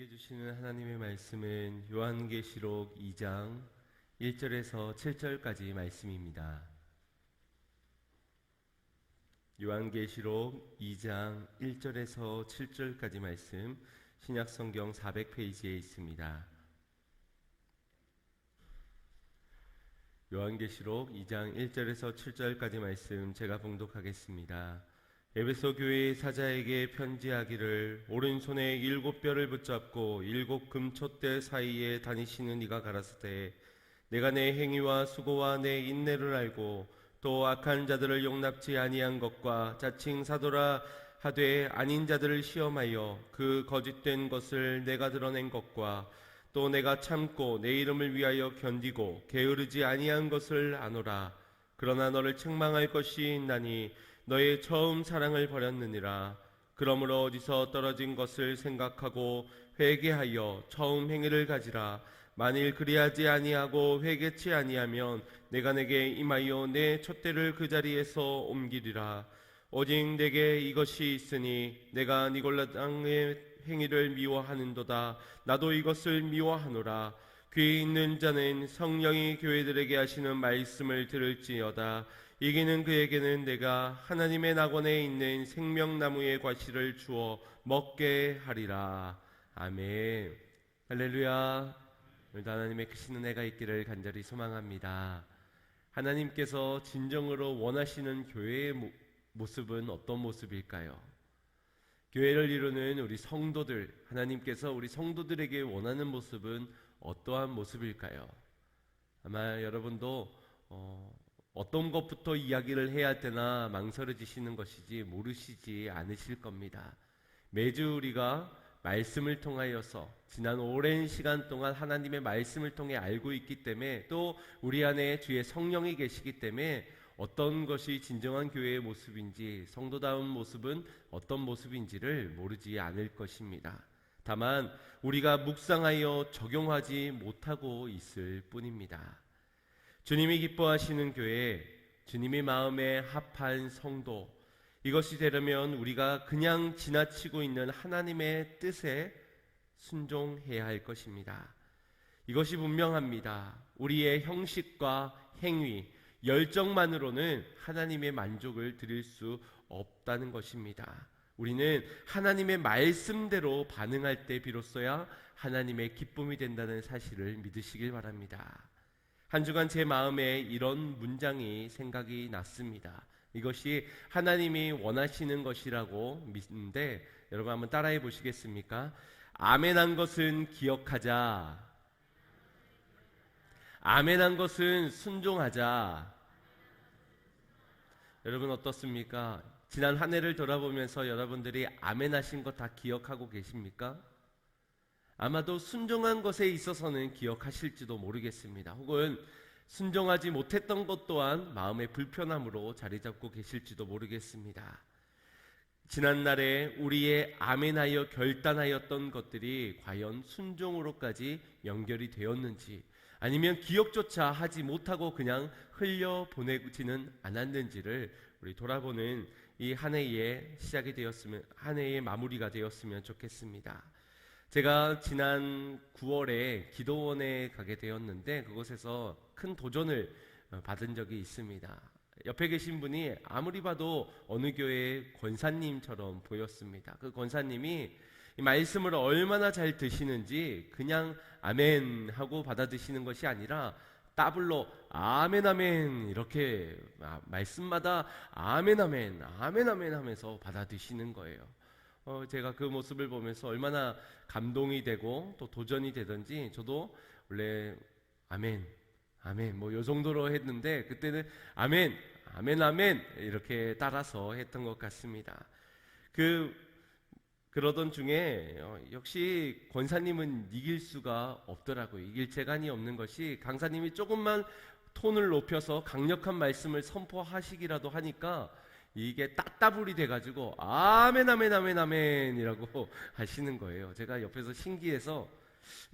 우리에게 주시는 하나님의 말씀은 요한계시록 2장 1절에서 7절까지 말씀입니다. 요한계시록 2장 1절에서 7절까지 말씀, 신약성경 400페이지에 있습니다. 요한계시록 2장 1절에서 7절까지 말씀 제가 봉독하겠습니다. 에베소 교회의 사자에게 편지하기를, 오른손에 7뼈를 붙잡고 7 금촛대 사이에 다니시는 이가 가라사대, 내가 내 행위와 수고와 내 인내를 알고 또 악한 자들을 용납지 아니한 것과 자칭 사도라 하되 아닌 자들을 시험하여 그 거짓된 것을 내가 드러낸 것과 또 내가 참고 내 이름을 위하여 견디고 게으르지 아니한 것을 아노라. 그러나 너를 책망할 것이 있나니 너의 처음 사랑을 버렸느니라. 그러므로 어디서 떨어진 것을 생각하고 회개하여 처음 행위를 가지라. 만일 그리하지 아니하고 회개치 아니하면 내가 내게 임하여 내 촛대를 그 자리에서 옮기리라. 오직 내게 이것이 있으니 내가 니골라 땅의 행위를 미워하는도다. 나도 이것을 미워하노라. 귀 있는 자는 성령이 교회들에게 하시는 말씀을 들을지어다. 이기는 그에게는 내가 하나님의 낙원에 있는 생명나무의 과실을 주어 먹게 하리라. 아멘. 할렐루야. 오늘도 하나님의 크신 은혜가 있기를 간절히 소망합니다. 하나님께서 진정으로 원하시는 교회의 모습은 어떤 모습일까요? 교회를 이루는 우리 성도들, 하나님께서 우리 성도들에게 원하는 모습은 어떠한 모습일까요? 아마 여러분도 어떤 것부터 이야기를 해야 되나 망설여지시는 것이지 모르시지 않으실 겁니다. 매주 우리가 말씀을 통하여서 지난 오랜 시간 동안 하나님의 말씀을 통해 알고 있기 때문에, 또 우리 안에 주의 성령이 계시기 때문에 어떤 것이 진정한 교회의 모습인지, 성도다운 모습은 어떤 모습인지를 모르지 않을 것입니다. 다만 우리가 묵상하여 적용하지 못하고 있을 뿐입니다. 주님이 기뻐하시는 교회, 주님의 마음에 합한 성도, 이것이 되려면 우리가 그냥 지나치고 있는 하나님의 뜻에 순종해야 할 것입니다. 이것이 분명합니다. 우리의 형식과 행위, 열정만으로는 하나님의 만족을 드릴 수 없다는 것입니다. 우리는 하나님의 말씀대로 반응할 때 비로소야 하나님의 기쁨이 된다는 사실을 믿으시길 바랍니다. 한 주간 제 마음에 이런 문장이 생각이 났습니다. 이것이 하나님이 원하시는 것이라고 믿는데, 여러분 한번 따라해 보시겠습니까? 아멘한 것은 기억하자. 아멘한 것은 순종하자. 여러분 어떻습니까? 지난 한 해를 돌아보면서 여러분들이 아멘하신 것 다 기억하고 계십니까? 아마도 순종한 것에 있어서는 기억하실지도 모르겠습니다. 혹은 순종하지 못했던 것 또한 마음의 불편함으로 자리 잡고 계실지도 모르겠습니다. 지난날에 우리의 아멘하여 결단하였던 것들이 과연 순종으로까지 연결이 되었는지, 아니면 기억조차 하지 못하고 그냥 흘려보내지는 않았는지를 우리 돌아보는 이 한 해의 시작이 되었으면, 한 해의 마무리가 되었으면 좋겠습니다. 제가 지난 9월에 기도원에 가게 되었는데, 그곳에서 큰 도전을 받은 적이 있습니다. 옆에 계신 분이 아무리 봐도 어느 교회의 권사님처럼 보였습니다. 그 권사님이 이 말씀을 얼마나 잘 드시는지 그냥 아멘 하고 받아드시는 것이 아니라 따블로 아멘 아멘 이렇게 말씀마다 아멘 아멘 아멘 아멘 하면서 받아드시는 거예요. 제가 그 모습을 보면서 얼마나 감동이 되고 또 도전이 되던지, 저도 원래 아멘 아멘 뭐 요 정도로 했는데, 그때는 아멘 아멘 아멘 이렇게 따라서 했던 것 같습니다. 그러던 중에 역시 권사님은 이길 수가 없더라고요. 이길 재간이 없는 것이, 강사님이 조금만 톤을 높여서 강력한 말씀을 선포하시기라도 하니까 이게 따따블이 돼가지고 아멘 아멘 아멘 아멘 이라고 하시는 거예요. 제가 옆에서 신기해서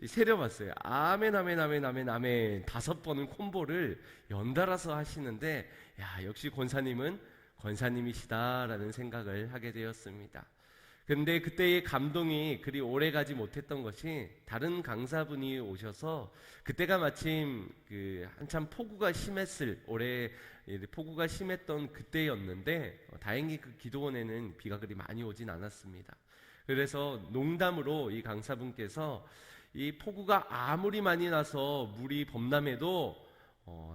세려봤어요. 아멘 아멘 아멘 아멘 아멘 5번은 콤보를 연달아서 하시는데, 야, 역시 권사님은 권사님이시다라는 생각을 하게 되었습니다. 근데 그때의 감동이 그리 오래 가지 못했던 것이 다른 강사분이 오셔서 그때가 마침 그 한참 폭우가 심했을 올해 폭우가 심했던 그때였는데 다행히 그 기도원에는 비가 그리 많이 오진 않았습니다. 그래서 농담으로 이 강사분께서 이 폭우가 아무리 많이 나서 물이 범람해도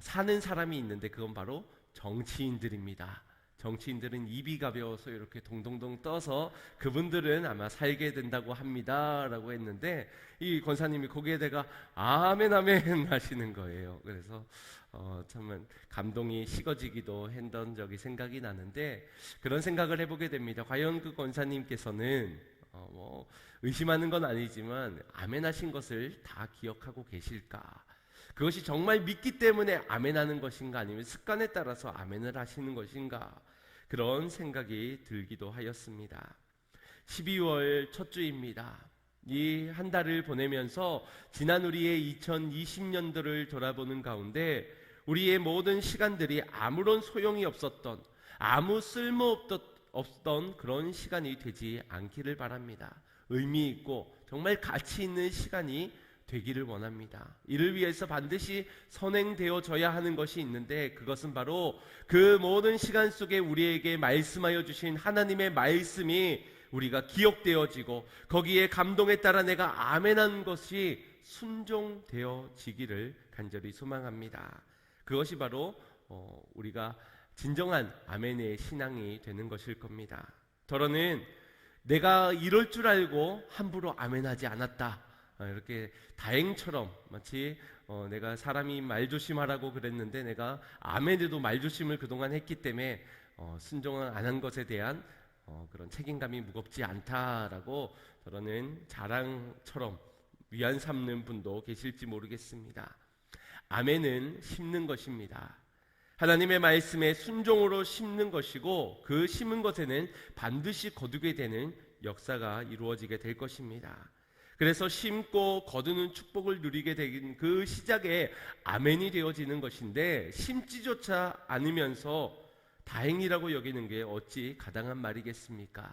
사는 사람이 있는데 그건 바로 정치인들입니다. 정치인들은 입이 가벼워서 이렇게 동동동 떠서 그분들은 아마 살게 된다고 합니다 라고 했는데 이 권사님이 거기에 대가 아멘 아멘 하시는 거예요. 그래서 참 감동이 식어지기도 했던 적이 생각이 나는데 그런 생각을 해보게 됩니다. 과연 그 권사님께서는 의심하는 건 아니지만 아멘 하신 것을 다 기억하고 계실까? 그것이 정말 믿기 때문에 아멘하는 것인가 아니면 습관에 따라서 아멘을 하시는 것인가? 그런 생각이 들기도 하였습니다. 12월 첫 주입니다. 이 한 달을 보내면서 지난 우리의 2020년도를 돌아보는 가운데 우리의 모든 시간들이 아무런 소용이 없었던 아무 쓸모없던 그런 시간이 되지 않기를 바랍니다. 의미 있고 정말 가치 있는 시간이 되기를 원합니다. 이를 위해서 반드시 선행되어져야 하는 것이 있는데 그것은 바로 그 모든 시간 속에 우리에게 말씀하여 주신 하나님의 말씀이 우리가 기억되어지고 거기에 감동에 따라 내가 아멘한 것이 순종되어지기를 간절히 소망합니다. 그것이 바로 우리가 진정한 아멘의 신앙이 되는 것일 겁니다. 더러는 내가 이럴 줄 알고 함부로 아멘하지 않았다. 이렇게 다행처럼 마치 내가 사람이 말조심하라고 그랬는데 내가 아멘에도 말조심을 그동안 했기 때문에 순종을 안 한 것에 대한 그런 책임감이 무겁지 않다라고 저는 자랑처럼 위안 삼는 분도 계실지 모르겠습니다. 아멘은 심는 것입니다. 하나님의 말씀에 순종으로 심는 것이고 그 심은 것에는 반드시 거두게 되는 역사가 이루어지게 될 것입니다. 그래서 심고 거두는 축복을 누리게 된 그 시작에 아멘이 되어지는 것인데 심지조차 않으면서 다행이라고 여기는 게 어찌 가당한 말이겠습니까?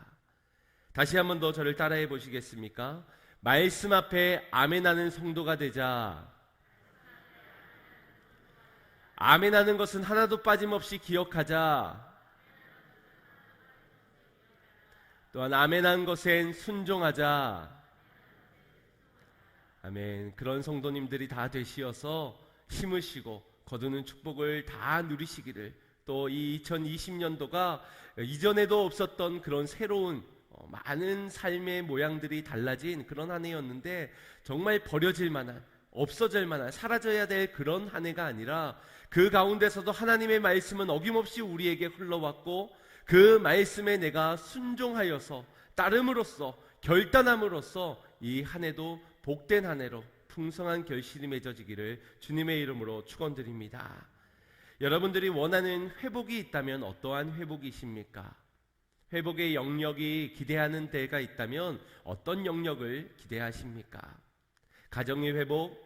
다시 한번 더 저를 따라해 보시겠습니까? 말씀 앞에 아멘하는 성도가 되자. 아멘하는 것은 하나도 빠짐없이 기억하자. 또한 아멘한 것엔 순종하자. 아멘. 그런 성도님들이 다 되시어서 심으시고 거두는 축복을 다 누리시기를, 또 이 2020년도가 이전에도 없었던 그런 새로운 많은 삶의 모양들이 달라진 그런 한 해였는데 정말 버려질 만한, 없어질 만한, 사라져야 될 그런 한 해가 아니라 그 가운데서도 하나님의 말씀은 어김없이 우리에게 흘러왔고 그 말씀에 내가 순종하여서 따름으로써 결단함으로써 이 한 해도 복된 한 해로 풍성한 결실이 맺어지기를 주님의 이름으로 축원드립니다. 여러분들이 원하는 회복이 있다면 어떠한 회복이십니까? 회복의 영역이 기대하는 데가 있다면 어떤 영역을 기대하십니까? 가정의 회복?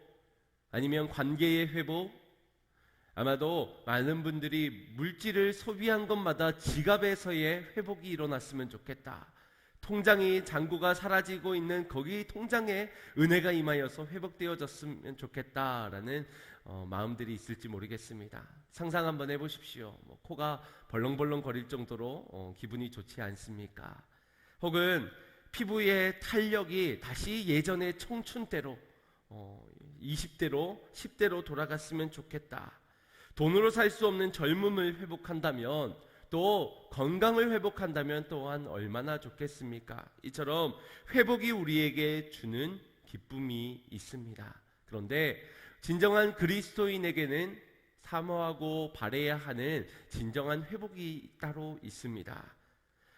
아니면 관계의 회복? 아마도 많은 분들이 물질을 소비한 것마다 지갑에서의 회복이 일어났으면 좋겠다. 통장이 잔고가 사라지고 있는 거기 통장에 은혜가 임하여서 회복되어졌으면 좋겠다라는 마음들이 있을지 모르겠습니다. 상상 한번 해보십시오. 코가 벌렁벌렁 거릴 정도로 기분이 좋지 않습니까? 혹은 피부의 탄력이 다시 예전의 청춘대로 20대로 10대로 돌아갔으면 좋겠다. 돈으로 살 수 없는 젊음을 회복한다면, 또 건강을 회복한다면 또한 얼마나 좋겠습니까? 이처럼 회복이 우리에게 주는 기쁨이 있습니다. 그런데 진정한 그리스도인에게는 사모하고 바라야 하는 진정한 회복이 따로 있습니다.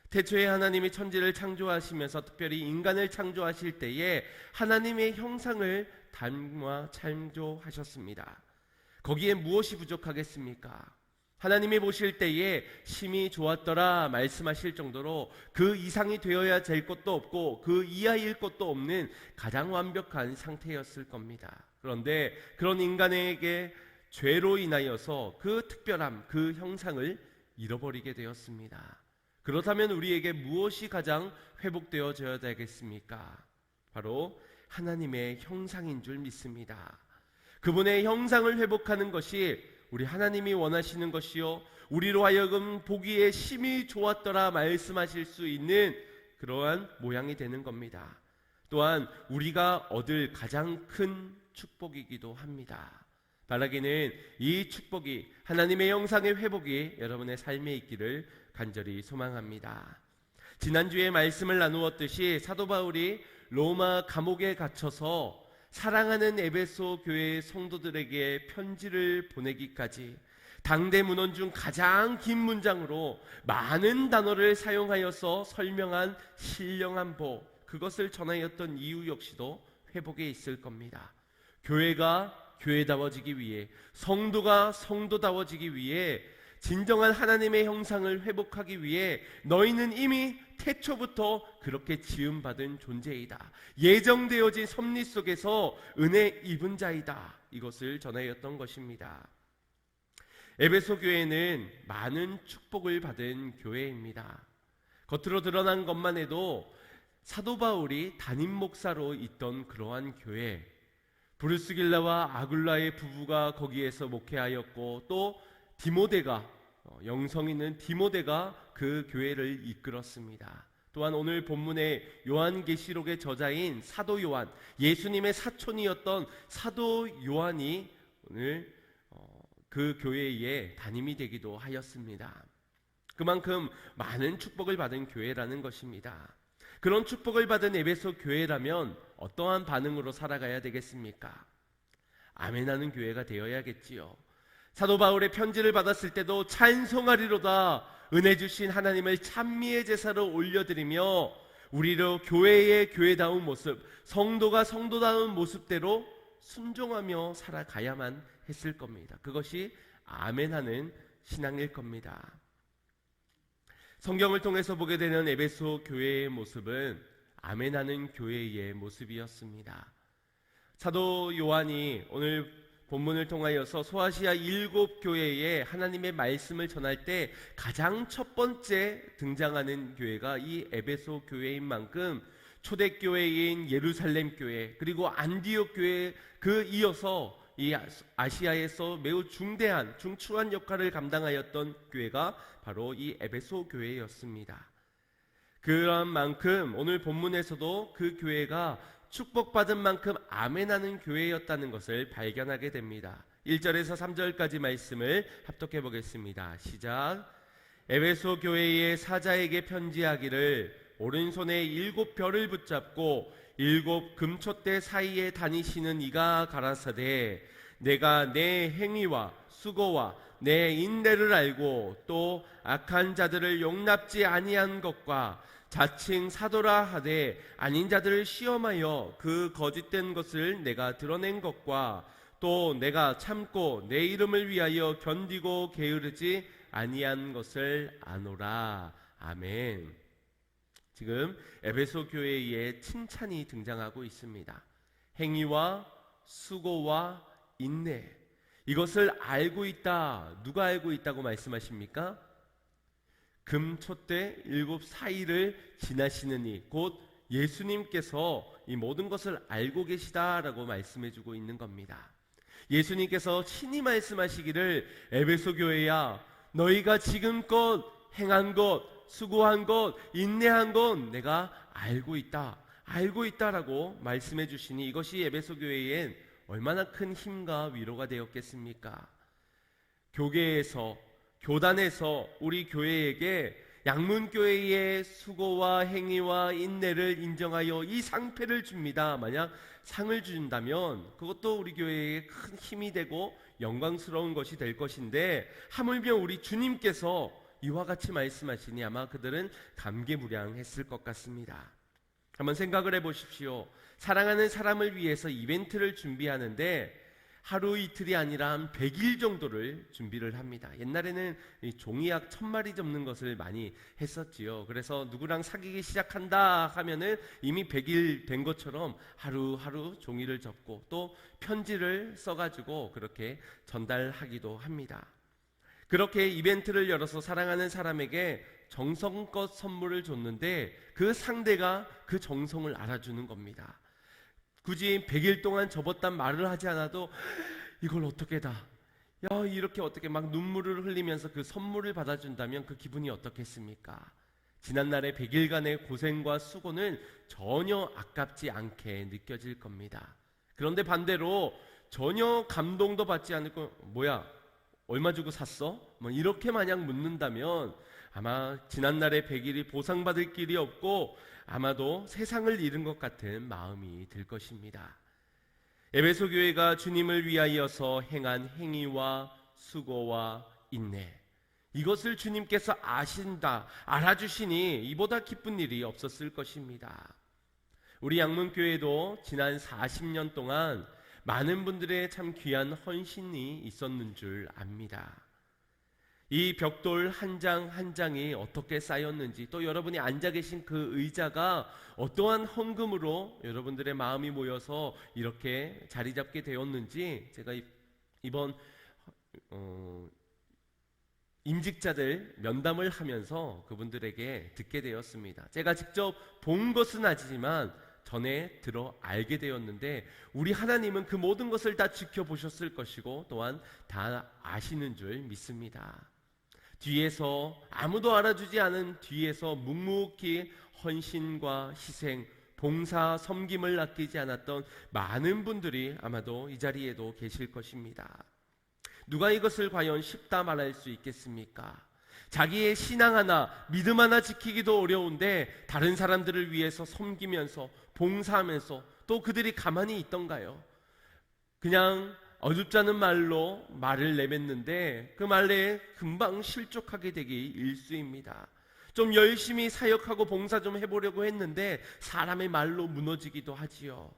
태초에 하나님이 천지를 창조하시면서 특별히 인간을 창조하실 때에 하나님의 형상을 닮아 창조하셨습니다. 거기에 무엇이 부족하겠습니까? 하나님이 보실 때에 심히 좋았더라 말씀하실 정도로 그 이상이 되어야 될 것도 없고 그 이하일 것도 없는 가장 완벽한 상태였을 겁니다. 그런데 그런 인간에게 죄로 인하여서 그 특별함, 그 형상을 잃어버리게 되었습니다. 그렇다면 우리에게 무엇이 가장 회복되어져야 되겠습니까? 바로 하나님의 형상인 줄 믿습니다. 그분의 형상을 회복하는 것이 우리 하나님이 원하시는 것이요, 우리로 하여금 보기에 심히 좋았더라 말씀하실 수 있는 그러한 모양이 되는 겁니다. 또한 우리가 얻을 가장 큰 축복이기도 합니다. 바라기는 이 축복이, 하나님의 형상의 회복이 여러분의 삶에 있기를 간절히 소망합니다. 지난주에 말씀을 나누었듯이 사도 바울이 로마 감옥에 갇혀서 사랑하는 에베소 교회의 성도들에게 편지를 보내기까지 당대 문헌 중 가장 긴 문장으로 많은 단어를 사용하여서 설명한 신령한 복, 그것을 전하였던 이유 역시도 회복에 있을 겁니다. 교회가 교회다워지기 위해, 성도가 성도다워지기 위해, 진정한 하나님의 형상을 회복하기 위해 너희는 이미 태초부터 그렇게 지음받은 존재이다. 예정되어진 섭리 속에서 은혜 입은 자이다. 이것을 전하였던 것입니다. 에베소 교회는 많은 축복을 받은 교회입니다. 겉으로 드러난 것만 해도 사도 바울이 담임 목사로 있던 그러한 교회, 브루스길라와 아굴라의 부부가 거기에서 목회하였고, 또 디모데가, 영성 있는 디모데가 그 교회를 이끌었습니다. 또한 오늘 본문의 요한계시록의 저자인 사도 요한, 예수님의 사촌이었던 사도 요한이 오늘 그 교회의 담임이 되기도 하였습니다. 그만큼 많은 축복을 받은 교회라는 것입니다. 그런 축복을 받은 에베소 교회라면 어떠한 반응으로 살아가야 되겠습니까? 아멘하는 교회가 되어야겠지요. 사도 바울의 편지를 받았을 때도 찬송하리로다, 은혜 주신 하나님을 찬미의 제사로 올려드리며 우리로 교회의 교회다운 모습, 성도가 성도다운 모습대로 순종하며 살아가야만 했을 겁니다. 그것이 아멘하는 신앙일 겁니다. 성경을 통해서 보게 되는 에베소 교회의 모습은 아멘하는 교회의 모습이었습니다. 사도 요한이 오늘 본문을 통하여서 소아시아 7교회에 하나님의 말씀을 전할 때 가장 첫 번째 등장하는 교회가 이 에베소 교회인 만큼 초대교회인 예루살렘 교회, 그리고 안디옥 교회, 그 이어서 이 아시아에서 매우 중추한 역할을 감당하였던 교회가 바로 이 에베소 교회였습니다. 그런 만큼 오늘 본문에서도 그 교회가 축복받은 만큼 아멘하는 교회였다는 것을 발견하게 됩니다. 1절에서 3절까지 말씀을 합독해 보겠습니다. 시작. 에베소 교회의 사자에게 편지하기를 오른손에 7별을 붙잡고 7 금촛대 사이에 다니시는 이가 가라사대, 내가 내 행위와 수고와 내 인내를 알고 또 악한 자들을 용납지 아니한 것과 자칭 사도라 하되 아닌 자들을 시험하여 그 거짓된 것을 내가 드러낸 것과 또 내가 참고 내 이름을 위하여 견디고 게으르지 아니한 것을 아노라. 아멘. 지금 에베소 교회에 칭찬이 등장하고 있습니다. 행위와 수고와 인내, 이것을 알고 있다. 누가 알고 있다고 말씀하십니까? 금촛대 7 사이를 지나시느니, 곧 예수님께서 이 모든 것을 알고 계시다라고 말씀해주고 있는 겁니다. 예수님께서 친히 말씀하시기를 에베소 교회야, 너희가 지금껏 행한 것, 수고한 것, 인내한 것 내가 알고 있다라고 말씀해 주시니 이것이 에베소 교회엔 얼마나 큰 힘과 위로가 되었겠습니까? 교계에서, 교단에서 우리 교회에게 양문교회의 수고와 행위와 인내를 인정하여 이 상패를 줍니다. 만약 상을 준다면 그것도 우리 교회에 큰 힘이 되고 영광스러운 것이 될 것인데, 하물며 우리 주님께서 이와 같이 말씀하시니 아마 그들은 감개무량했을 것 같습니다. 한번 생각을 해보십시오. 사랑하는 사람을 위해서 이벤트를 준비하는데 하루 이틀이 아니라 한 100일 정도를 준비를 합니다. 옛날에는 종이약 1000마리 접는 것을 많이 했었지요. 그래서 누구랑 사귀기 시작한다 하면은 이미 100일 된 것처럼 하루하루 종이를 접고 또 편지를 써가지고 그렇게 전달하기도 합니다. 그렇게 이벤트를 열어서 사랑하는 사람에게 정성껏 선물을 줬는데 그 상대가 그 정성을 알아주는 겁니다. 굳이 100일 동안 접었단 말을 하지 않아도 이걸 어떻게 다 이렇게 어떻게 막 눈물을 흘리면서 그 선물을 받아준다면 그 기분이 어떻겠습니까? 지난날의 100일간의 고생과 수고는 전혀 아깝지 않게 느껴질 겁니다. 그런데 반대로 전혀 감동도 받지 않고 뭐야 얼마 주고 샀어? 뭐 이렇게 마냥 묻는다면 아마 지난날의 100일이 보상받을 길이 없고 아마도 세상을 잃은 것 같은 마음이 들 것입니다. 에베소 교회가 주님을 위하여서 행한 행위와 수고와 인내, 이것을 주님께서 아신다, 알아주시니 이보다 기쁜 일이 없었을 것입니다. 우리 양문교회도 지난 40년 동안 많은 분들의 참 귀한 헌신이 있었는 줄 압니다. 이 벽돌 한 장 한 장이 어떻게 쌓였는지, 또 여러분이 앉아 계신 그 의자가 어떠한 헌금으로 여러분들의 마음이 모여서 이렇게 자리 잡게 되었는지 제가 이번 임직자들 면담을 하면서 그분들에게 듣게 되었습니다. 제가 직접 본 것은 아니지만 전에 들어 알게 되었는데, 우리 하나님은 그 모든 것을 다 지켜보셨을 것이고 또한 다 아시는 줄 믿습니다. 뒤에서 아무도 알아주지 않은 뒤에서 묵묵히 헌신과 희생, 봉사, 섬김을 아끼지 않았던 많은 분들이 아마도 이 자리에도 계실 것입니다. 누가 이것을 과연 쉽다 말할 수 있겠습니까? 자기의 신앙 하나, 믿음 하나 지키기도 어려운데 다른 사람들을 위해서 섬기면서 봉사하면서 또 그들이 가만히 있던가요? 그냥 어줍잖은 말로 말을 내뱉는데 그 말에 금방 실족하게 되기 일쑤입니다. 좀 열심히 사역하고 봉사 좀 해보려고 했는데 사람의 말로 무너지기도 하지요.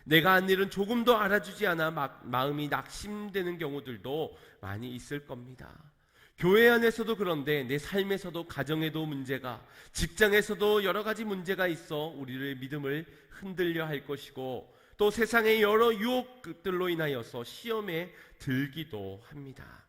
내가 한 일은 조금도 알아주지 않아 마음이 낙심되는 경우들도 많이 있을 겁니다. 교회 안에서도 그런데 내 삶에서도, 가정에도 문제가, 직장에서도 여러 가지 문제가 있어 우리의 믿음을 흔들려 할 것이고, 또 세상의 여러 유혹들로 인하여서 시험에 들기도 합니다.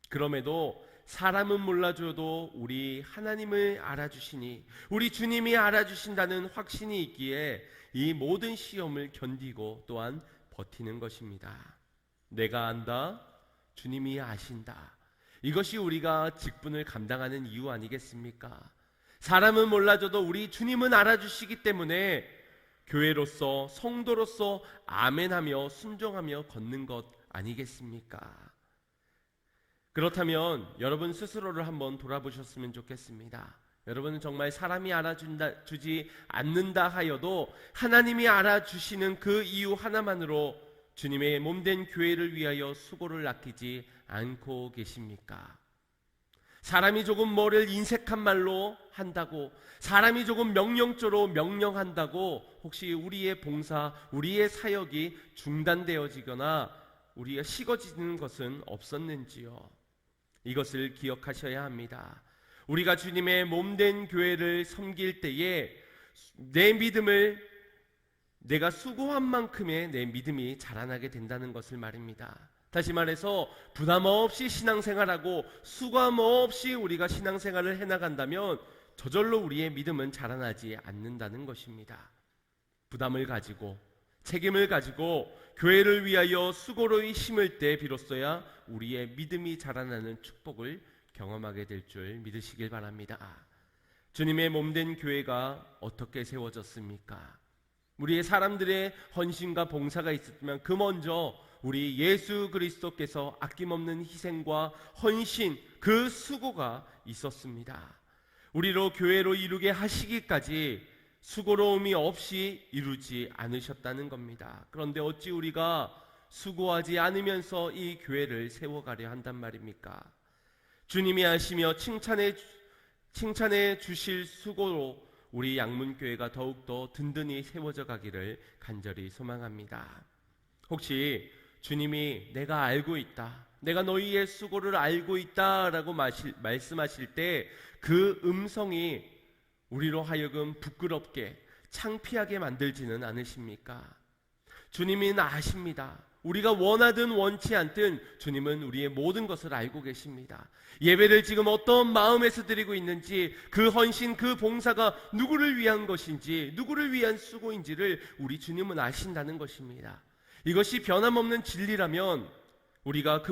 그럼에도 사람은 몰라줘도 우리 하나님을 알아주시니, 우리 주님이 알아주신다는 확신이 있기에 이 모든 시험을 견디고 또한 버티는 것입니다. 내가 안다, 주님이 아신다. 이것이 우리가 직분을 감당하는 이유 아니겠습니까? 사람은 몰라줘도 우리 주님은 알아주시기 때문에 교회로서, 성도로서 아멘하며 순종하며 걷는 것 아니겠습니까? 그렇다면 여러분 스스로를 한번 돌아보셨으면 좋겠습니다. 여러분은 정말 사람이 알아주지 않는다 하여도 하나님이 알아주시는 그 이유 하나만으로 주님의 몸된 교회를 위하여 수고를 아끼지 않고 계십니까? 사람이 조금 뭐를 인색한 말로 한다고, 사람이 조금 명령조로 명령한다고 혹시 우리의 봉사, 우리의 사역이 중단되어지거나 우리가 식어지는 것은 없었는지요? 이것을 기억하셔야 합니다. 우리가 주님의 몸된 교회를 섬길 때에 내 믿음을, 내가 수고한 만큼의 내 믿음이 자라나게 된다는 것을 말입니다. 다시 말해서 부담 없이 신앙생활하고 수고함 없이 우리가 신앙생활을 해나간다면 저절로 우리의 믿음은 자라나지 않는다는 것입니다. 부담을 가지고, 책임을 가지고 교회를 위하여 수고로 힘을 때 비로소야 우리의 믿음이 자라나는 축복을 경험하게 될 줄 믿으시길 바랍니다. 주님의 몸된 교회가 어떻게 세워졌습니까? 우리의 사람들의 헌신과 봉사가 있었지만 그 먼저 우리 예수 그리스도께서 아낌없는 희생과 헌신, 그 수고가 있었습니다. 우리로 교회로 이루게 하시기까지 수고로움이 없이 이루지 않으셨다는 겁니다. 그런데 어찌 우리가 수고하지 않으면서 이 교회를 세워가려 한단 말입니까? 주님이 하시며 칭찬해 주실 수고로 우리 양문교회가 더욱더 든든히 세워져 가기를 간절히 소망합니다. 혹시 주님이 내가 알고 있다, 내가 너희의 수고를 알고 있다라고 말씀하실 때 그 음성이 우리로 하여금 부끄럽게, 창피하게 만들지는 않으십니까? 주님은 아십니다. 우리가 원하든 원치 않든 주님은 우리의 모든 것을 알고 계십니다. 예배를 지금 어떤 마음에서 드리고 있는지, 그 헌신, 그 봉사가 누구를 위한 것인지, 누구를 위한 수고인지를 우리 주님은 아신다는 것입니다. 이것이 변함없는 진리라면 우리가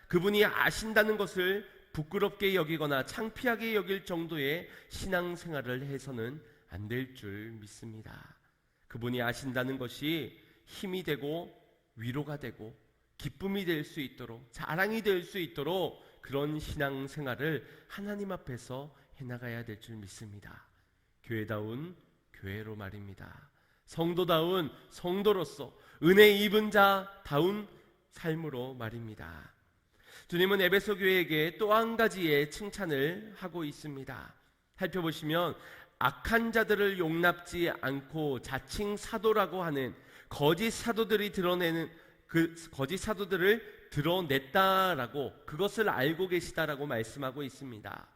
그분이 아신다는 것을 부끄럽게 여기거나 창피하게 여길 정도의 신앙생활을 해서는 안 될 줄 믿습니다. 그분이 아신다는 것이 힘이 되고 위로가 되고 기쁨이 될 수 있도록, 자랑이 될 수 있도록 그런 신앙생활을 하나님 앞에서 해나가야 될 줄 믿습니다. 교회다운 교회로 말입니다. 성도다운 성도로서 은혜 입은 자다운 삶으로 말입니다. 주님은 에베소 교회에게 또 한 가지의 칭찬을 하고 있습니다. 살펴보시면 악한 자들을 용납지 않고 자칭 사도라고 하는 거짓 사도들이 드러내는 그 거짓 사도들을 드러냈다라고, 그것을 알고 계시다라고 말씀하고 있습니다.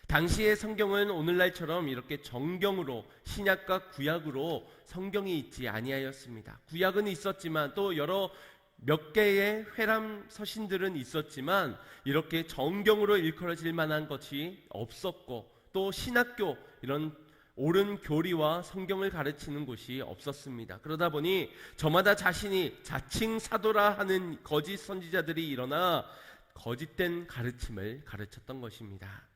당시의 성경은 오늘날처럼 이렇게 정경으로, 신약과 구약으로 성경이 있지 아니하였습니다. 구약은 있었지만 또 여러 몇 개의 회람 서신들은 있었지만 이렇게 정경으로 일컬어질 만한 것이 없었고, 또 신학교, 이런 옳은 교리와 성경을 가르치는 곳이 없었습니다. 그러다 보니 저마다 자신이 자칭 사도라 하는 거짓 선지자들이 일어나 거짓된 가르침을 가르쳤던 것입니다.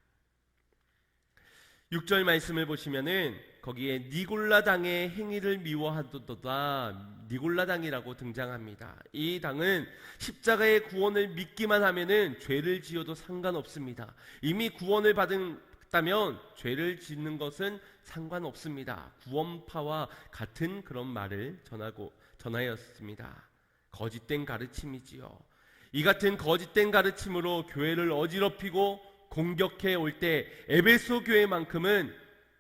6절 말씀을 보시면은 거기에 니골라당의 행위를 미워하도다, 니골라당이라고 등장합니다. 이 당은 십자가의 구원을 믿기만 하면은 죄를 지어도 상관없습니다. 이미 구원을 받았다면 죄를 짓는 것은 상관없습니다. 구원파와 같은 그런 말을 전하였습니다. 거짓된 가르침이지요. 이 같은 거짓된 가르침으로 교회를 어지럽히고 공격해 올 때 에베소 교회만큼은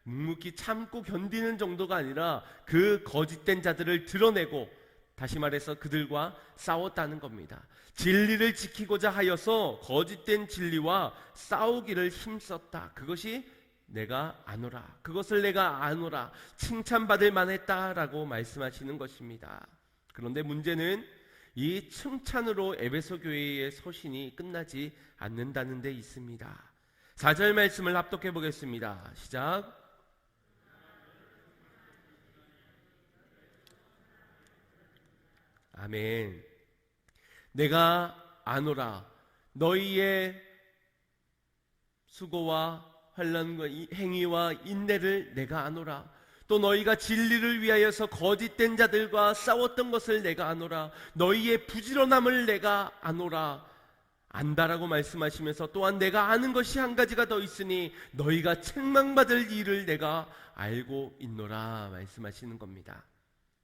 묵묵히 참고 견디는 정도가 아니라 그 거짓된 자들을 드러내고, 다시 말해서 그들과 싸웠다는 겁니다. 진리를 지키고자 하여서 거짓된 진리와 싸우기를 힘썼다. 그것이 내가 아노라, 그것을 내가 아노라, 칭찬받을 만했다라고 말씀하시는 것입니다. 그런데 문제는 이 칭찬으로 에베소 교회의 서신이 끝나지 않는다는 데 있습니다. 4절 말씀을 합독해 보겠습니다. 시작. 아멘. 내가 아노라, 너희의 수고와 환난과 행위와 인내를 내가 아노라. 또 너희가 진리를 위하여서 거짓된 자들과 싸웠던 것을 내가 아노라. 너희의 부지런함을 내가 아노라. 안다라고 말씀하시면서 또한 내가 아는 것이 한 가지가 더 있으니 너희가 책망받을 일을 내가 알고 있노라 말씀하시는 겁니다.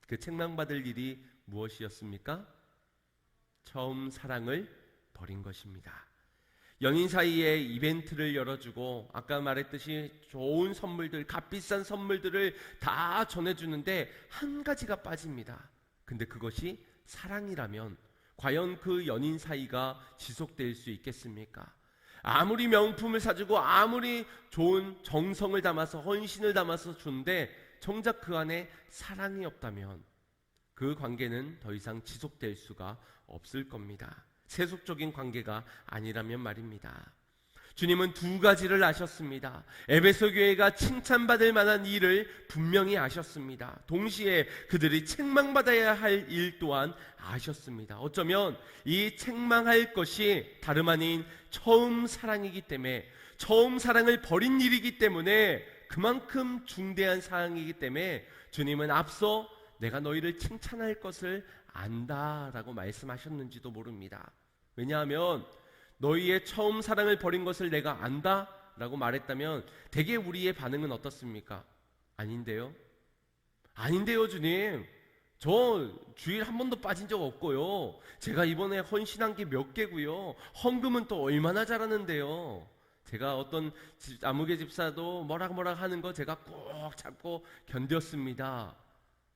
그 책망받을 일이 무엇이었습니까? 처음 사랑을 버린 것입니다. 연인 사이에 이벤트를 열어주고 아까 말했듯이 좋은 선물들, 값비싼 선물들을 다 전해주는데 한 가지가 빠집니다. 근데 그것이 사랑이라면 과연 그 연인 사이가 지속될 수 있겠습니까? 아무리 명품을 사주고 아무리 좋은 정성을 담아서 헌신을 담아서 주는데 정작 그 안에 사랑이 없다면 그 관계는 더 이상 지속될 수가 없을 겁니다. 세속적인 관계가 아니라면 말입니다. 주님은 두 가지를 아셨습니다. 에베소 교회가 칭찬받을 만한 일을 분명히 아셨습니다. 동시에 그들이 책망받아야 할 일 또한 아셨습니다. 어쩌면 이 책망할 것이 다름 아닌 처음 사랑이기 때문에, 처음 사랑을 버린 일이기 때문에, 그만큼 중대한 사항이기 때문에 주님은 앞서 내가 너희를 칭찬할 것을 안다라고 말씀하셨는지도 모릅니다. 왜냐하면 너희의 처음 사랑을 버린 것을 내가 안다라고 말했다면 대개 우리의 반응은 어떻습니까? 아닌데요? 아닌데요, 주님. 저 주일 한 번도 빠진 적 없고요. 제가 이번에 헌신한 게 몇 개고요. 헌금은 또 얼마나 잘하는데요. 제가 어떤 아무개 집사도 뭐라 하는 거 제가 꼭 참고 견뎠습니다.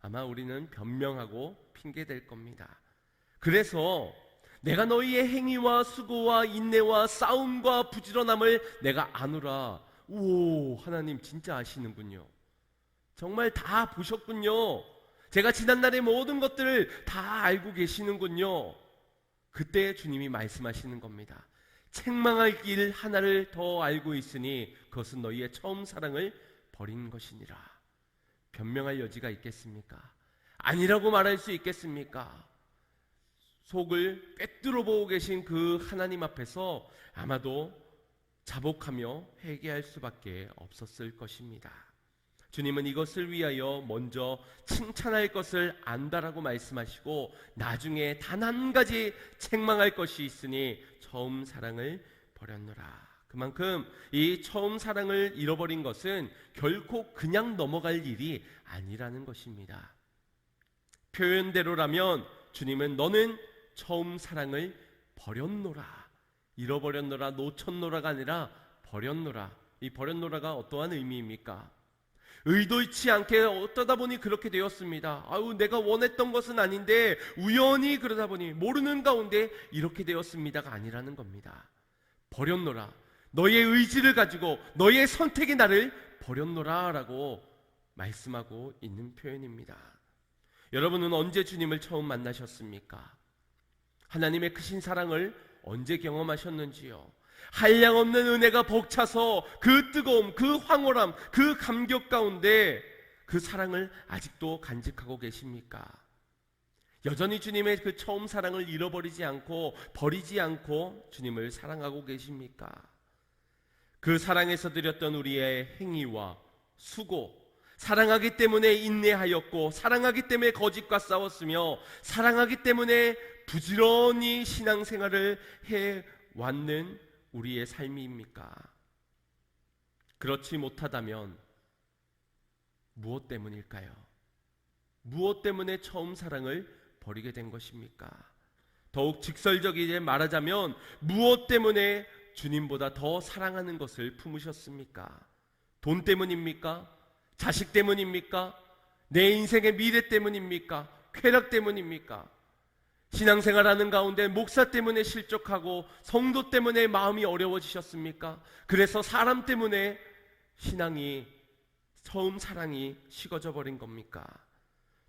아마 우리는 변명하고 핑계댈 겁니다. 그래서 내가 너희의 행위와 수고와 인내와 싸움과 부지런함을 내가 아노라. 오, 하나님 진짜 아시는군요. 정말 다 보셨군요. 제가 지난날의 모든 것들을 다 알고 계시는군요. 그때 주님이 말씀하시는 겁니다. 책망할 길 하나를 더 알고 있으니 그것은 너희의 처음 사랑을 버린 것이니라. 변명할 여지가 있겠습니까? 아니라고 말할 수 있겠습니까? 속을 꿰뚫어 보고 계신 그 하나님 앞에서 아마도 자복하며 회개할 수밖에 없었을 것입니다. 주님은 이것을 위하여 먼저 칭찬할 것을 안다라고 말씀하시고 나중에 단 한 가지 책망할 것이 있으니 처음 사랑을 버렸노라. 그만큼 이 처음 사랑을 잃어버린 것은 결코 그냥 넘어갈 일이 아니라는 것입니다. 표현대로라면 주님은 너는 처음 사랑을 버렸노라, 잃어버렸노라, 놓쳤노라가 아니라 버렸노라. 이 버렸노라가 어떠한 의미입니까? 의도치 않게 어떠다 보니 그렇게 되었습니다. 내가 원했던 것은 아닌데 우연히 그러다 보니 모르는 가운데 이렇게 되었습니다가 아니라는 겁니다. 버렸노라, 너의 의지를 가지고 너의 선택이 나를 버렸노라 라고 말씀하고 있는 표현입니다. 여러분은 언제 주님을 처음 만나셨습니까? 하나님의 크신 사랑을 언제 경험하셨는지요? 한량없는 은혜가 벅차서 그 뜨거움, 그 황홀함, 그 감격 가운데 그 사랑을 아직도 간직하고 계십니까? 여전히 주님의 그 처음 사랑을 잃어버리지 않고 버리지 않고 주님을 사랑하고 계십니까? 그 사랑에서 드렸던 우리의 행위와 수고, 사랑하기 때문에 인내하였고 사랑하기 때문에 거짓과 싸웠으며 사랑하기 때문에 부지런히 신앙생활을 해왔는 우리의 삶입니까? 그렇지 못하다면 무엇 때문일까요? 무엇 때문에 처음 사랑을 버리게 된 것입니까? 더욱 직설적이게 말하자면 무엇 때문에 주님보다 더 사랑하는 것을 품으셨습니까? 돈 때문입니까? 자식 때문입니까? 내 인생의 미래 때문입니까? 쾌락 때문입니까? 신앙생활하는 가운데 목사 때문에 실족하고 성도 때문에 마음이 어려워지셨습니까? 그래서 사람 때문에 신앙이, 처음 사랑이 식어져 버린 겁니까?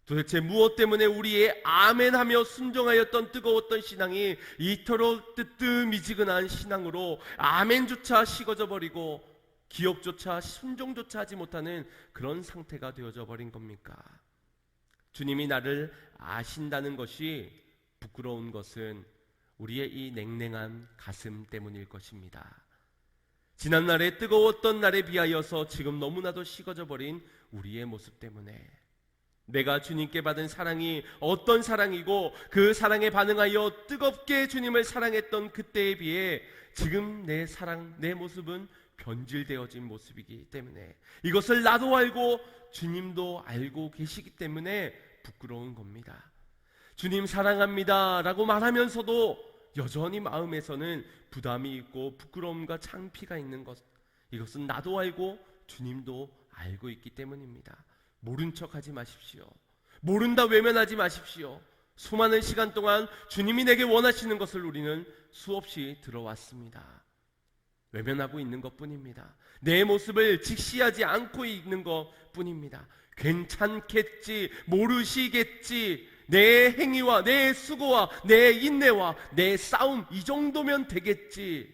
도대체 무엇 때문에 우리의 아멘하며 순종하였던 뜨거웠던 신앙이 이토록 뜨뜻미지근한 신앙으로 아멘조차 식어져 버리고 기억조차 순종조차 하지 못하는 그런 상태가 되어져 버린 겁니까? 주님이 나를 아신다는 것이 부끄러운 것은 우리의 이 냉랭한 가슴 때문일 것입니다. 지난날에 뜨거웠던 날에 비하여서 지금 너무나도 식어져 버린 우리의 모습 때문에 내가 주님께 받은 사랑이 어떤 사랑이고 그 사랑에 반응하여 뜨겁게 주님을 사랑했던 그때에 비해 지금 내 사랑, 내 모습은 변질되어진 모습이기 때문에 이것을 나도 알고 주님도 알고 계시기 때문에 부끄러운 겁니다. 주님 사랑합니다 라고 말하면서도 여전히 마음에서는 부담이 있고 부끄러움과 창피가 있는 것, 이것은 나도 알고 주님도 알고 있기 때문입니다. 모른 척하지 마십시오. 모른다 외면하지 마십시오. 수많은 시간 동안 주님이 내게 원하시는 것을 우리는 수없이 들어왔습니다. 외면하고 있는 것뿐입니다. 내 모습을 직시하지 않고 있는 것뿐입니다. 괜찮겠지, 모르시겠지, 내 행위와 내 수고와 내 인내와 내 싸움 이 정도면 되겠지.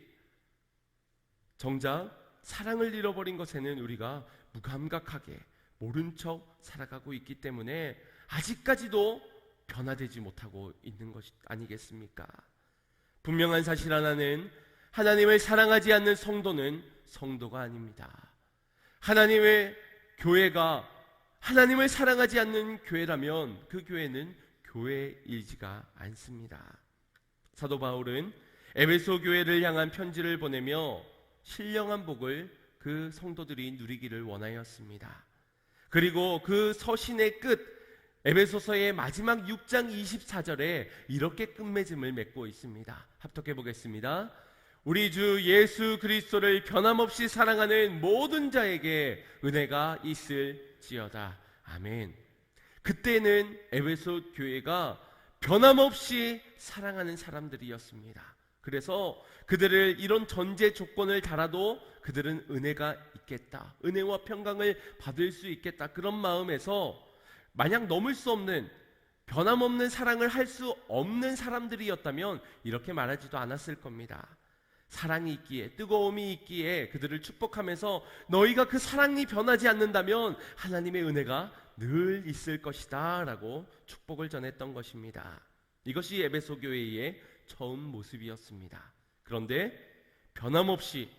정작 사랑을 잃어버린 것에는 우리가 무감각하게 모른 척 살아가고 있기 때문에 아직까지도 변화되지 못하고 있는 것 아니겠습니까? 분명한 사실 하나는 하나님을 사랑하지 않는 성도는 성도가 아닙니다. 하나님의 교회가 하나님을 사랑하지 않는 교회라면 그 교회는 교회이지가 않습니다. 사도 바울은 에베소 교회를 향한 편지를 보내며 신령한 복을 그 성도들이 누리기를 원하였습니다. 그리고 그 서신의 끝 에베소서의 마지막 6장 24절에 이렇게 끝맺음을 맺고 있습니다. 합독해 보겠습니다. 우리 주 예수 그리스도를 변함없이 사랑하는 모든 자에게 은혜가 있을지어다. 아멘. 그때는 에베소 교회가 변함없이 사랑하는 사람들이었습니다. 그래서 그들을 이런 전제 조건을 달아도 그들은 은혜가 있겠다, 은혜와 평강을 받을 수 있겠다, 그런 마음에서 만약 넘을 수 없는, 변함없는 사랑을 할 수 없는 사람들이었다면 이렇게 말하지도 않았을 겁니다. 사랑이 있기에, 뜨거움이 있기에 그들을 축복하면서 너희가 그 사랑이 변하지 않는다면 하나님의 은혜가 늘 있을 것이다 라고 축복을 전했던 것입니다. 이것이 에베소 교회의 처음 모습이었습니다. 그런데 변함없이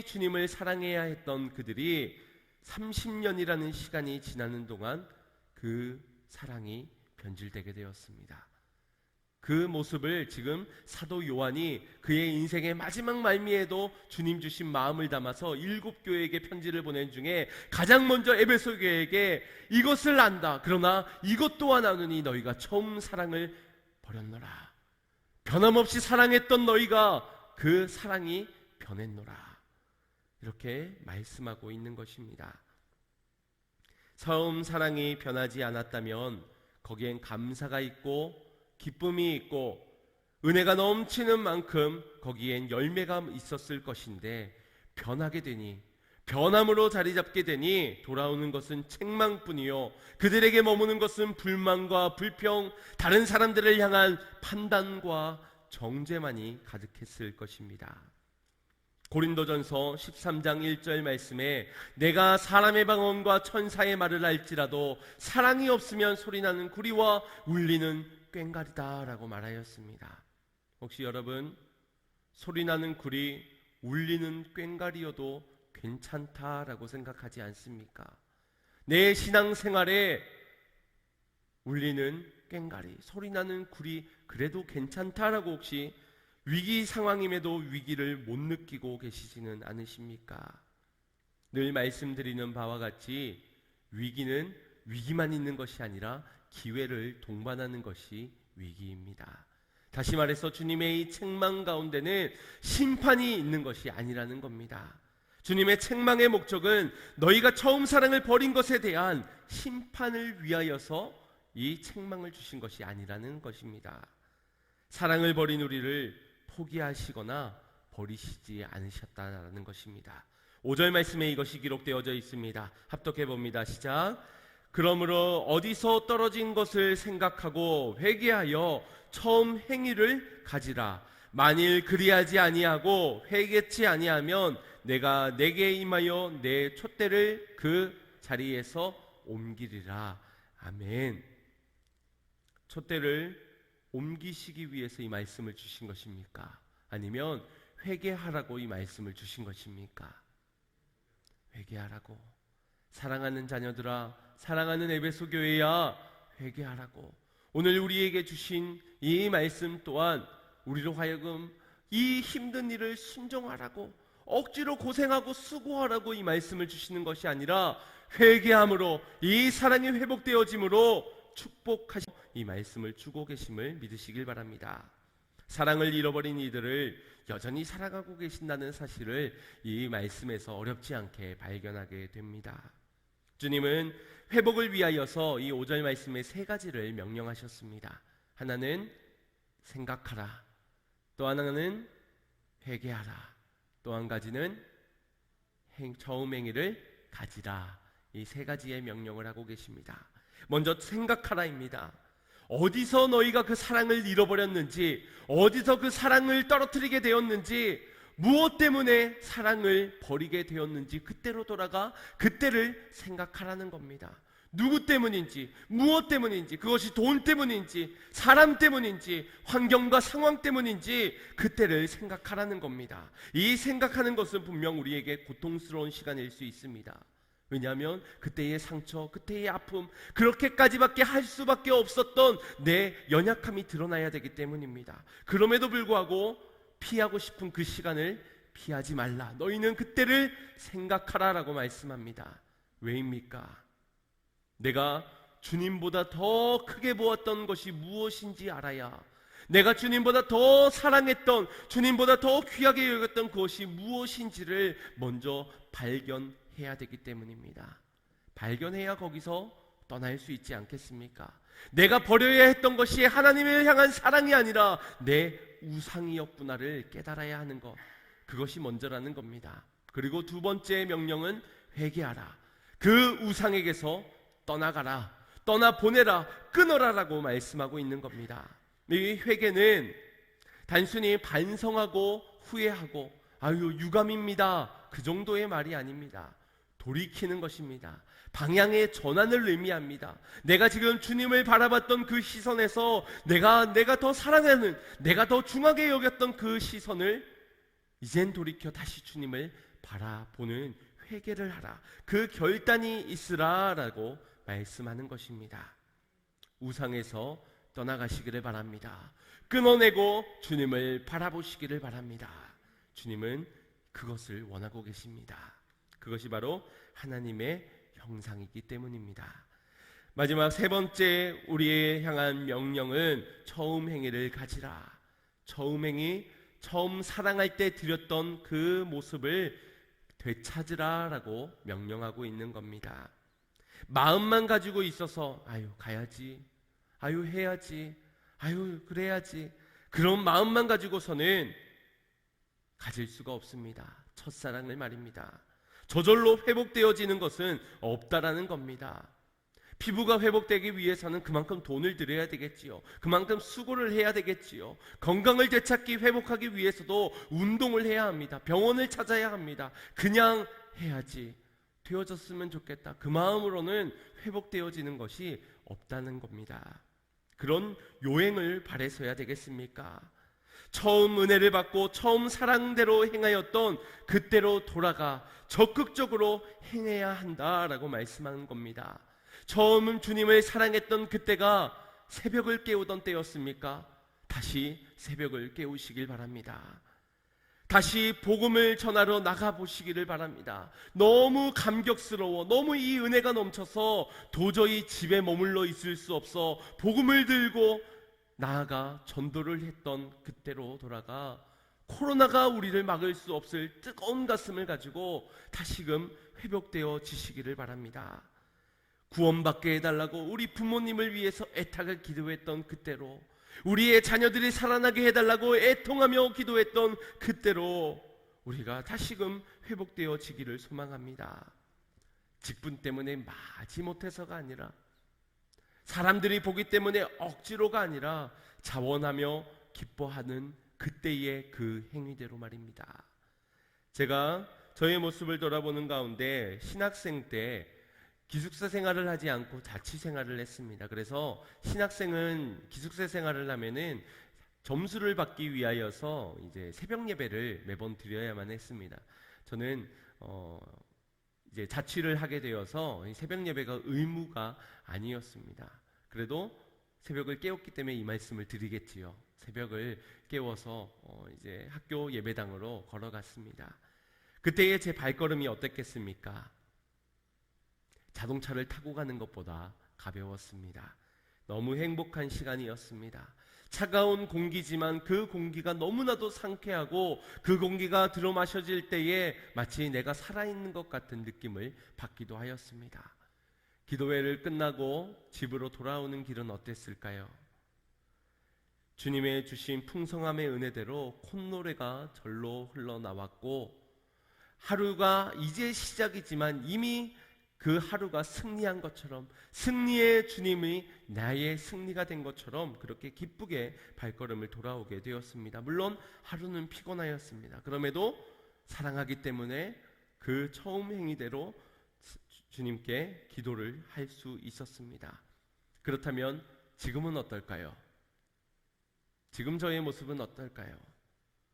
주님을 사랑해야 했던 그들이 30년이라는 시간이 지나는 동안 그 사랑이 변질되게 되었습니다. 그 모습을 지금 사도 요한이 그의 인생의 마지막 말미에도 주님 주신 마음을 담아서 7교회에게 편지를 보낸 중에 가장 먼저 에베소 교회에게 이것을 안다. 그러나 이것 또한 아느니 너희가 처음 사랑을 버렸노라. 변함없이 사랑했던 너희가 그 사랑이 변했노라. 이렇게 말씀하고 있는 것입니다. 처음 사랑이 변하지 않았다면 거기엔 감사가 있고 기쁨이 있고 은혜가 넘치는 만큼 거기엔 열매가 있었을 것인데 변하게 되니, 변함으로 자리 잡게 되니 돌아오는 것은 책망뿐이요 그들에게 머무는 것은 불만과 불평, 다른 사람들을 향한 판단과 정죄만이 가득했을 것입니다. 고린도전서 13장 1절 말씀에 내가 사람의 방언과 천사의 말을 알지라도 사랑이 없으면 소리나는 구리와 울리는 꽹과리다 라고 말하였습니다. 혹시 여러분 소리나는 구리, 울리는 꽹과리여도 괜찮다라고 생각하지 않습니까? 내 신앙생활에 울리는 꽹과리, 소리나는 구리 그래도 괜찮다라고 혹시 위기 상황임에도 위기를 못 느끼고 계시지는 않으십니까? 늘 말씀드리는 바와 같이 위기는 위기만 있는 것이 아니라 기회를 동반하는 것이 위기입니다. 다시 말해서 주님의 이 책망 가운데는 심판이 있는 것이 아니라는 겁니다. 주님의 책망의 목적은 너희가 처음 사랑을 버린 것에 대한 심판을 위하여서 이 책망을 주신 것이 아니라는 것입니다. 사랑을 버린 우리를 포기하시거나 버리시지 않으셨다는 것입니다. 5절 말씀에 이것이 기록되어져 있습니다. 합독해 봅니다. 시작. 그러므로 어디서 떨어진 것을 생각하고 회개하여 처음 행위를 가지라. 만일 그리하지 아니하고 회개치 아니하면 내가 내게 임하여 내 촛대를 그 자리에서 옮기리라. 아멘. 촛대를 옮기시기 위해서 이 말씀을 주신 것입니까? 아니면 회개하라고 이 말씀을 주신 것입니까? 회개하라고. 사랑하는 자녀들아, 사랑하는 에베소 교회야, 회개하라고. 오늘 우리에게 주신 이 말씀 또한 우리로 하여금 이 힘든 일을 순종하라고, 억지로 고생하고 수고하라고 이 말씀을 주시는 것이 아니라 회개함으로 이 사랑이 회복되어짐으로 축복하시 이 말씀을 주고 계심을 믿으시길 바랍니다. 사랑을 잃어버린 이들을 여전히 사랑하고 계신다는 사실을 이 말씀에서 어렵지 않게 발견하게 됩니다. 주님은 회복을 위하여서 이 5절 말씀에 3가지를 명령하셨습니다. 하나는 생각하라, 또 하나는 회개하라, 또 한 가지는 처음 행위를 가지라. 이 3가지의 명령을 하고 계십니다. 먼저 생각하라입니다. 어디서 너희가 그 사랑을 잃어버렸는지, 어디서 그 사랑을 떨어뜨리게 되었는지, 무엇 때문에 사랑을 버리게 되었는지 그때로 돌아가 그때를 생각하라는 겁니다. 누구 때문인지, 무엇 때문인지, 그것이 돈 때문인지, 사람 때문인지, 환경과 상황 때문인지 그때를 생각하라는 겁니다. 이 생각하는 것은 분명 우리에게 고통스러운 시간일 수 있습니다. 왜냐하면 그때의 상처, 그때의 아픔, 그렇게까지밖에 할 수밖에 없었던 내 연약함이 드러나야 되기 때문입니다. 그럼에도 불구하고 피하고 싶은 그 시간을 피하지 말라. 너희는 그때를 생각하라라고 말씀합니다. 왜입니까? 내가 주님보다 더 크게 보았던 것이 무엇인지 알아야, 내가 주님보다 더 사랑했던, 주님보다 더 귀하게 여겼던 그것이 무엇인지를 먼저 발견해야 되기 때문입니다. 발견해야 거기서 떠날 수 있지 않겠습니까? 내가 버려야 했던 것이 하나님을 향한 사랑이 아니라 내 우상이었구나를 깨달아야 하는 것, 그것이 먼저라는 겁니다. 그리고 두 번째 명령은 회개하라. 그 우상에게서 떠나가라, 떠나보내라, 끊어라라고 말씀하고 있는 겁니다. 이 회개는 단순히 반성하고 후회하고 아유 유감입니다 그 정도의 말이 아닙니다. 돌이키는 것입니다. 방향의 전환을 의미합니다. 내가 지금 주님을 바라봤던 그 시선에서 내가 더 사랑하는, 내가 더 중하게 여겼던 그 시선을 이젠 돌이켜 다시 주님을 바라보는 회개를 하라, 그 결단이 있으라라고 말씀하는 것입니다. 우상에서 떠나가시기를 바랍니다. 끊어내고 주님을 바라보시기를 바랍니다. 주님은 그것을 원하고 계십니다. 그것이 바로 하나님의 형상이기 때문입니다. 마지막 세 번째 우리의 향한 명령은 처음 행위를 가지라. 처음 행위, 처음 사랑할 때 드렸던 그 모습을 되찾으라 라고 명령하고 있는 겁니다. 마음만 가지고 있어서 아유 가야지, 아유 해야지, 아유 그래야지, 그런 마음만 가지고서는 가질 수가 없습니다. 첫사랑을 말입니다. 저절로 회복되어지는 것은 없다라는 겁니다. 피부가 회복되기 위해서는 그만큼 돈을 들여야 되겠지요. 그만큼 수고를 해야 되겠지요. 건강을 되찾기, 회복하기 위해서도 운동을 해야 합니다. 병원을 찾아야 합니다. 그냥 해야지, 되어졌으면 좋겠다, 그 마음으로는 회복되어지는 것이 없다는 겁니다. 그런 요행을 바라서야 되겠습니까? 처음 은혜를 받고 처음 사랑대로 행하였던 그때로 돌아가 적극적으로 행해야 한다라고 말씀하는 겁니다. 처음 주님을 사랑했던 그때가 새벽을 깨우던 때였습니까? 다시 새벽을 깨우시길 바랍니다. 다시 복음을 전하러 나가보시기를 바랍니다. 너무 감격스러워, 너무 이 은혜가 넘쳐서 도저히 집에 머물러 있을 수 없어 복음을 들고 나아가 전도를 했던 그때로 돌아가 코로나가 우리를 막을 수 없을 뜨거운 가슴을 가지고 다시금 회복되어지시기를 바랍니다. 구원받게 해달라고 우리 부모님을 위해서 애타게 기도했던 그때로, 우리의 자녀들이 살아나게 해달라고 애통하며 기도했던 그때로 우리가 다시금 회복되어지기를 소망합니다. 직분 때문에 마지못해서가 아니라, 사람들이 보기 때문에 억지로가 아니라 자원하며 기뻐하는 그때의 그 행위대로 말입니다. 제가 저의 모습을 돌아보는 가운데 신학생 때 기숙사 생활을 하지 않고 자취 생활을 했습니다. 그래서 신학생은 기숙사 생활을 하면은 점수를 받기 위하여서 이제 새벽 예배를 매번 드려야만 했습니다. 저는 이제 자취를 하게 되어서 새벽 예배가 의무가 아니었습니다. 그래도 새벽을 깨웠기 때문에 이 말씀을 드리겠지요. 새벽을 깨워서 이제 학교 예배당으로 걸어갔습니다. 그때의 제 발걸음이 어땠겠습니까? 자동차를 타고 가는 것보다 가벼웠습니다. 너무 행복한 시간이었습니다. 차가운 공기지만 그 공기가 너무나도 상쾌하고 그 공기가 들어 마셔질 때에 마치 내가 살아있는 것 같은 느낌을 받기도 하였습니다. 기도회를 끝나고 집으로 돌아오는 길은 어땠을까요? 주님의 주신 풍성함의 은혜대로 콧노래가 절로 흘러나왔고, 하루가 이제 시작이지만 이미 그 하루가 승리한 것처럼, 승리의 주님이 나의 승리가 된 것처럼 그렇게 기쁘게 발걸음을 돌아오게 되었습니다. 물론 하루는 피곤하였습니다. 그럼에도 사랑하기 때문에 그 처음 행위대로 주님께 기도를 할 수 있었습니다. 그렇다면 지금은 어떨까요? 지금 저의 모습은 어떨까요?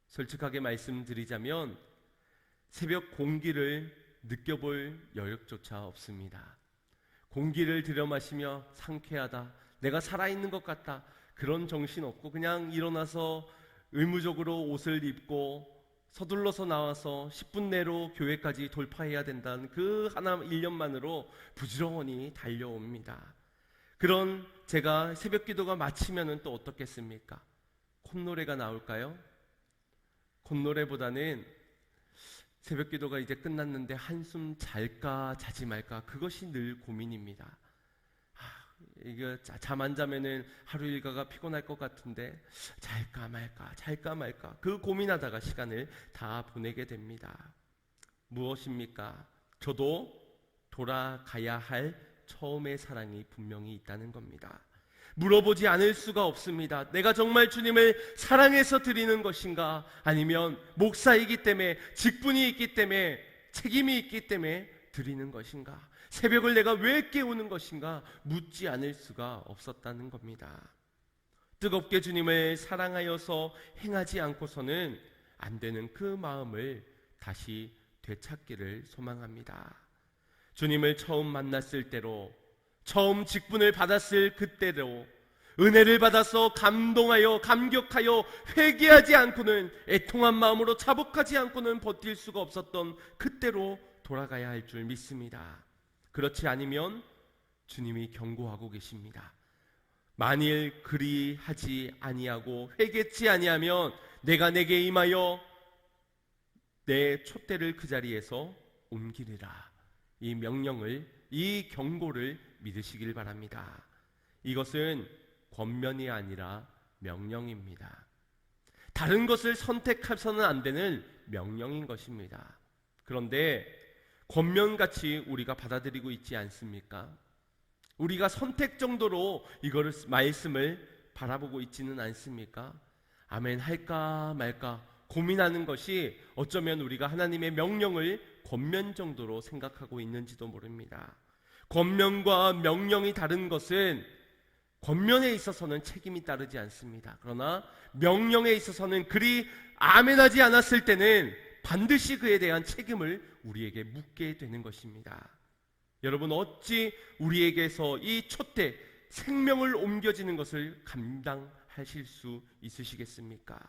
솔직하게 말씀드리자면 새벽 공기를 느껴볼 여력조차 없습니다. 공기를 들여마시며 상쾌하다, 내가 살아있는 것 같다, 그런 정신 없고 그냥 일어나서 의무적으로 옷을 입고 서둘러서 나와서 10분 내로 교회까지 돌파해야 된다는 그 하나 일념만으로 부지런히 달려옵니다. 그런 제가 새벽 기도가 마치면은 또 어떻겠습니까? 콧노래가 나올까요? 콧노래보다는 새벽 기도가 이제 끝났는데 한숨 잘까 자지 말까, 그것이 늘 고민입니다. 이거 잠 안 자면은 하루 일과가 피곤할 것 같은데 잘까 말까 그 고민하다가 시간을 다 보내게 됩니다. 무엇입니까? 저도 돌아가야 할 처음의 사랑이 분명히 있다는 겁니다. 물어보지 않을 수가 없습니다. 내가 정말 주님을 사랑해서 드리는 것인가? 아니면 목사이기 때문에, 직분이 있기 때문에, 책임이 있기 때문에 드리는 것인가? 새벽을 내가 왜 깨우는 것인가? 묻지 않을 수가 없었다는 겁니다. 뜨겁게 주님을 사랑하여서 행하지 않고서는 안 되는 그 마음을 다시 되찾기를 소망합니다. 주님을 처음 만났을 때로, 처음 직분을 받았을 그때로 은혜를 받아서 감동하여 감격하여 회개하지 않고는, 애통한 마음으로 자복하지 않고는 버틸 수가 없었던 그때로 돌아가야 할 줄 믿습니다. 그렇지 않으면 주님이 경고하고 계십니다. 만일 그리하지 아니하고 회개치 아니하면 내가 내게 임하여 내 촛대를 그 자리에서 옮기리라. 이 명령을, 이 경고를 믿으시길 바랍니다. 이것은 권면이 아니라 명령입니다. 다른 것을 선택해서는 안 되는 명령인 것입니다. 그런데 권면같이 우리가 받아들이고 있지 않습니까? 우리가 선택 정도로 이거를, 말씀을 바라보고 있지는 않습니까? 아멘 할까 말까 고민하는 것이 어쩌면 우리가 하나님의 명령을 권면 정도로 생각하고 있는지도 모릅니다. 권면과 명령이 다른 것은, 권면에 있어서는 책임이 따르지 않습니다. 그러나 명령에 있어서는 그리 아멘하지 않았을 때는 반드시 그에 대한 책임을 우리에게 묻게 되는 것입니다. 여러분, 어찌 우리에게서 이 촛대, 생명을 옮겨지는 것을 감당하실 수 있으시겠습니까?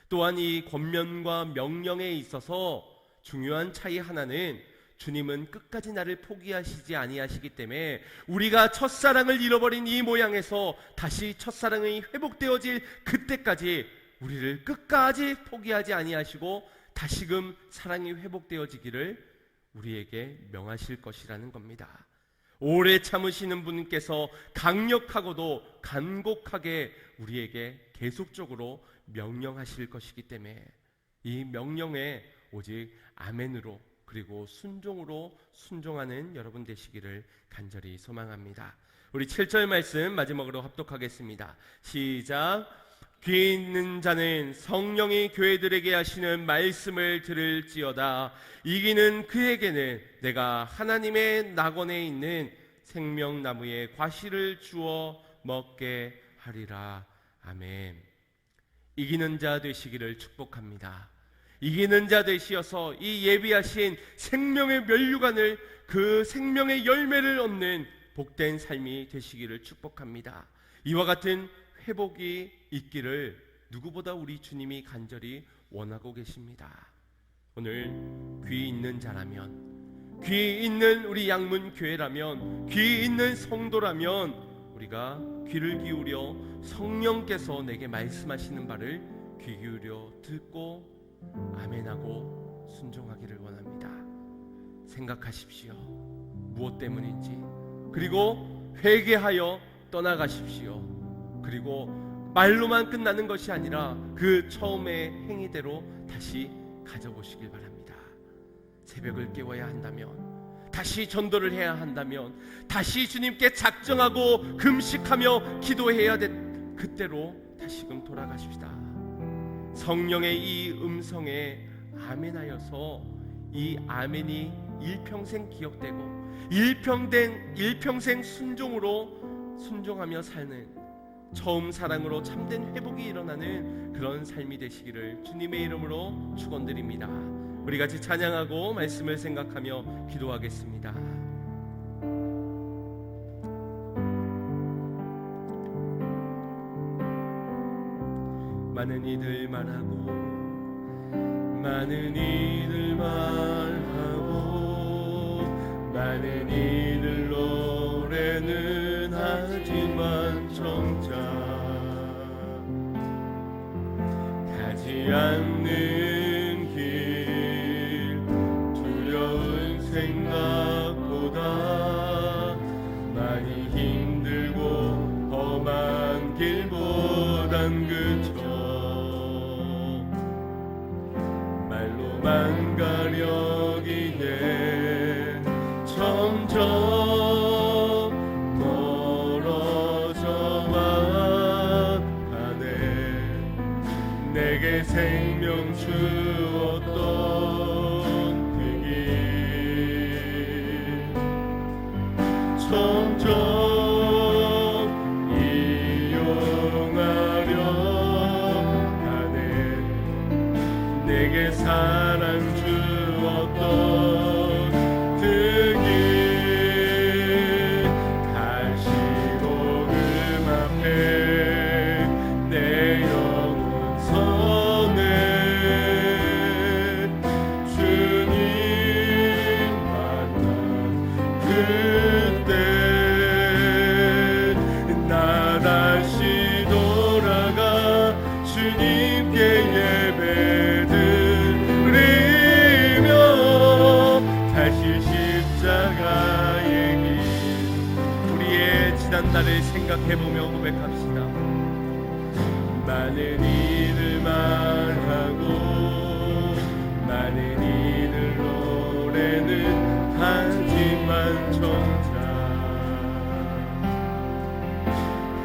또한 이 권면과 명령에 있어서 중요한 차이 하나는, 주님은 끝까지 나를 포기하시지 아니하시기 때문에 우리가 첫사랑을 잃어버린 이 모양에서 다시 첫사랑이 회복되어질 그때까지 우리를 끝까지 포기하지 아니하시고 다시금 사랑이 회복되어지기를 우리에게 명하실 것이라는 겁니다. 오래 참으시는 분께서 강력하고도 간곡하게 우리에게 계속적으로 명령하실 것이기 때문에 이 명령에 오직 아멘으로, 그리고 순종으로 순종하는 여러분 되시기를 간절히 소망합니다. 우리 7절 말씀 마지막으로 합독하겠습니다. 시작. 귀 있는 자는 성령이 교회들에게 하시는 말씀을 들을지어다. 이기는 그에게는 내가 하나님의 낙원에 있는 생명나무의 과실을 주어 먹게 하리라. 아멘. 이기는 자 되시기를 축복합니다. 이기는 자 되시어서 이 예비하신 생명의 면류관을, 그 생명의 열매를 얻는 복된 삶이 되시기를 축복합니다. 이와 같은 회복이 있기를 누구보다 우리 주님이 간절히 원하고 계십니다. 오늘 귀 있는 자라면, 귀 있는 우리 양문 교회라면, 귀 있는 성도라면 우리가 귀를 기울여 성령께서 내게 말씀하시는 바를 귀 기울여 듣고 아멘하고 순종하기를 원합니다. 생각하십시오. 무엇 때문인지. 그리고 회개하여 떠나가십시오. 그리고 말로만 끝나는 것이 아니라 그 처음의 행위대로 다시 가져보시길 바랍니다. 새벽을 깨워야 한다면, 다시 전도를 해야 한다면, 다시 주님께 작정하고 금식하며 기도해야 될 그때로 다시금 돌아가십시다. 성령의 이 음성에 아멘하여서 이 아멘이 일평생 기억되고 일평생 순종하며 사는, 처음 사랑으로 참된 회복이 일어나는 그런 삶이 되시기를 주님의 이름으로 축원드립니다. 우리 같이 찬양하고 말씀을 생각하며 기도하겠습니다. 많은 이들 말하고, 많은 이들 말하고, 많은 이들 노래는 하지만 정작 가지 않는 길, 두려운 생각보다 많이 힘들고 험한 길보단 그저 말로만 가려기에 점점 주었던 그 길 점점 이용하려 하네. 내게 사랑 주었던 그 길 다시 복음 앞에 내 영혼 서네. 주님 만나 그때 나 다시 돌아가 주님께 예배드리며 다시 십자가의 길 우리의 지난 날을 생각해보며 고백합시다. 많은 일을 말하고 많은 일을 노래는 하지만 정작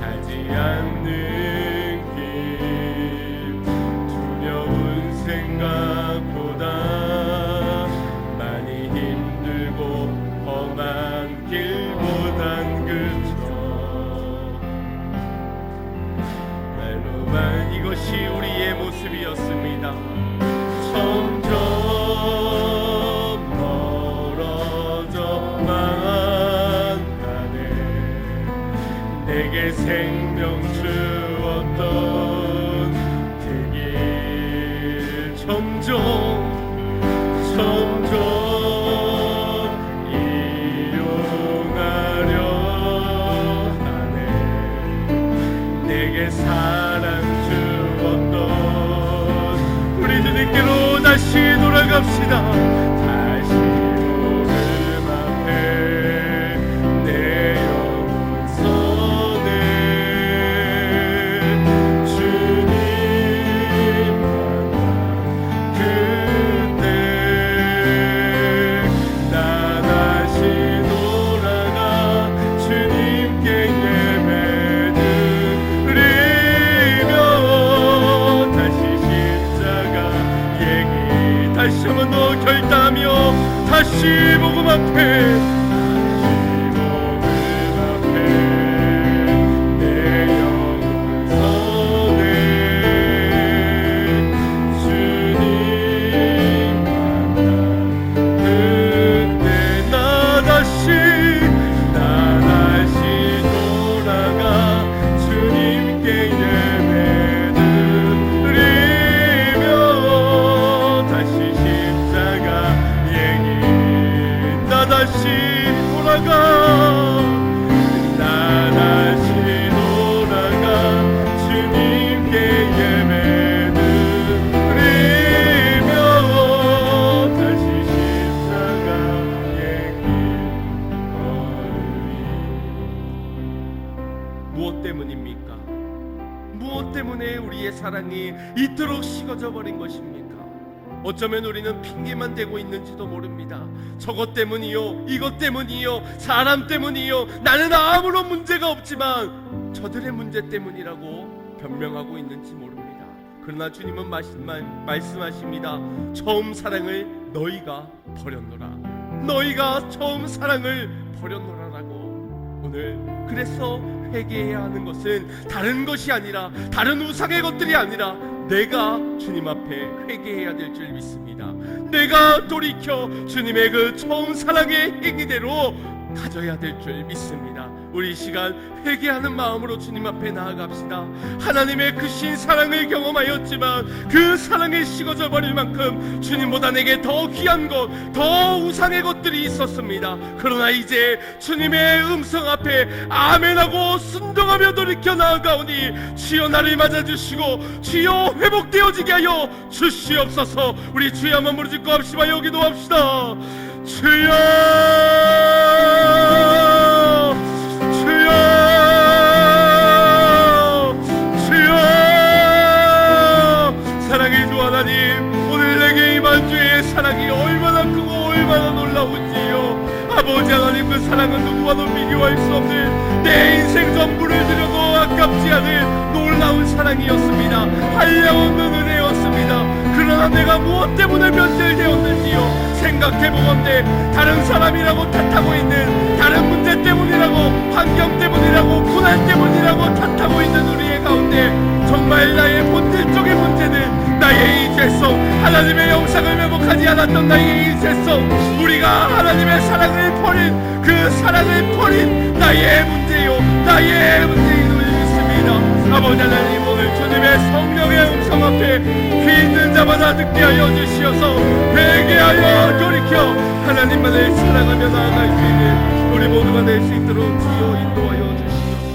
하지 않는 길 두려운 생각보다 많이 힘들고 험한 길보단 그쳐 말로만 이것이 우리의 모습이었습니다. 점점 멀어져만 가네. 내게 생명 주었던 그 길 점점 이용하려 하네. 내게 사랑 주었던 우리 주님께로 다시 돌아갑시다. 다시 복음 앞에 내 영혼 서네. 주님 만나 그때 나 다시 돌아가 주님께 예배드리며 다시 십자가의 길 다시 한번 더 결단하며 다시 복음 앞에 내 영혼 서네. 주님 만나 그때 나 다시 돌아가 주님께 예배드리며 다시 십자가의 길 나 다시 돌아가 주님께 예배드리며 다시 십자가의 길 걸으리. 무엇 때문입니까? 무엇 때문에 우리의 사랑이 이토록 식어져 버린 것입니까? 어쩌면 우리는 핑계만 대고 있는지도 모릅니다. 저것 때문이요, 이것 때문이요, 사람 때문이요, 나는 아무런 문제가 없지만 저들의 문제 때문이라고 변명하고 있는지 모릅니다. 그러나 주님은 말씀하십니다. 처음 사랑을 너희가 버렸노라. 너희가 처음 사랑을 버렸노라라고. 오늘 그래서 회개해야 하는 것은 다른 것이 아니라, 다른 우상의 것들이 아니라 내가 주님 앞에 회개해야 될 줄 믿습니다. 내가 돌이켜 주님의 그 처음 사랑의 행위대로 가져야 될 줄 믿습니다. 우리 이 시간 회개하는 마음으로 주님 앞에 나아갑시다. 하나님의 크신 사랑을 경험하였지만 그 사랑이 식어져 버릴 만큼 주님보다 내게 더 귀한 것, 더 우상의 것들이 있었습니다. 그러나 이제 주님의 음성 앞에 아멘하고 순종하며 돌이켜 나아가오니 주여 나를 맞아주시고 주여 회복되어지게 하여 주시옵소서. 우리 주여 한번 부르짖고 합시다. 여기도 합시다. 주여 주여 주여. 사랑의 주 하나님, 오늘 내게 임한 주의 사랑이 얼마나 크고 얼마나 놀라운지요. 아버지 하나님, 그 사랑은 누구와도 비교할 수 없는 내 인생 전부를 드려도 아깝지 않은 놀라운 사랑이었습니다. 한량없는 은혜였습니다. 그러나 내가 무엇 때문에 변절되었는지요 생각해보건대 다른 사람이라고 탓하고 있는, 다른 문제 때문이라고, 환경 때문이라고, 고난 때문이라고 탓하고 있는 우리의 가운데 정말 나의 본질적인 문제는 나의 이 죄성, 하나님의 영상을 회복하지 않았던 나의 이 죄성, 우리가 하나님의 사랑을 버린, 그 사랑을 버린 나의 문제요, 나의 문제인 줄 믿습니다. 아버지 하나님, 오늘 주님의 성령의 음성 앞에 귀 있는 자마다 듣게 하여 주시어서 회개하여 돌이켜 하나님만을 사랑하며 나아갈 수 있는 우리 모두가 될 수 있도록 주여 인도하여 주시옵소서.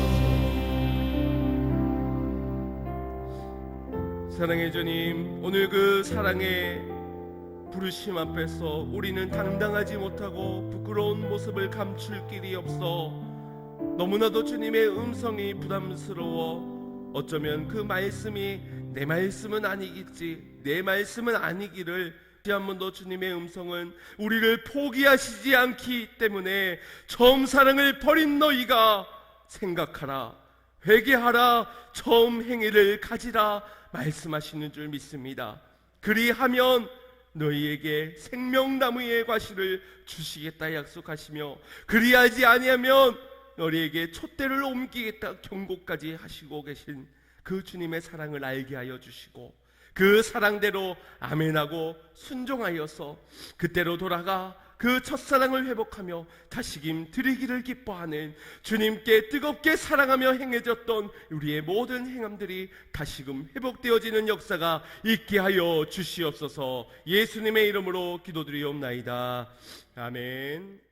사랑의 주님, 오늘 그 사랑의 부르심 앞에서 우리는 당당하지 못하고 부끄러운 모습을 감출 길이 없어 너무나도 주님의 음성이 부담스러워 어쩌면 그 말씀이 내 말씀은 아니겠지, 내 말씀은 아니기를 한 번 더 주님의 음성은 우리를 포기하시지 않기 때문에 처음 사랑을 버린 너희가 생각하라, 회개하라, 처음 행위를 가지라 말씀하시는 줄 믿습니다. 그리하면 너희에게 생명나무의 과실을 주시겠다 약속하시며 그리하지 아니하면 너희에게 촛대를 옮기겠다 경고까지 하시고 계신 그 주님의 사랑을 알게 하여 주시고 그 사랑대로 아멘하고 순종하여서 그때로 돌아가 그 첫사랑을 회복하며 다시금 드리기를 기뻐하는 주님께 뜨겁게 사랑하며 행해졌던 우리의 모든 행함들이 다시금 회복되어지는 역사가 있게 하여 주시옵소서. 예수님의 이름으로 기도드리옵나이다. 아멘.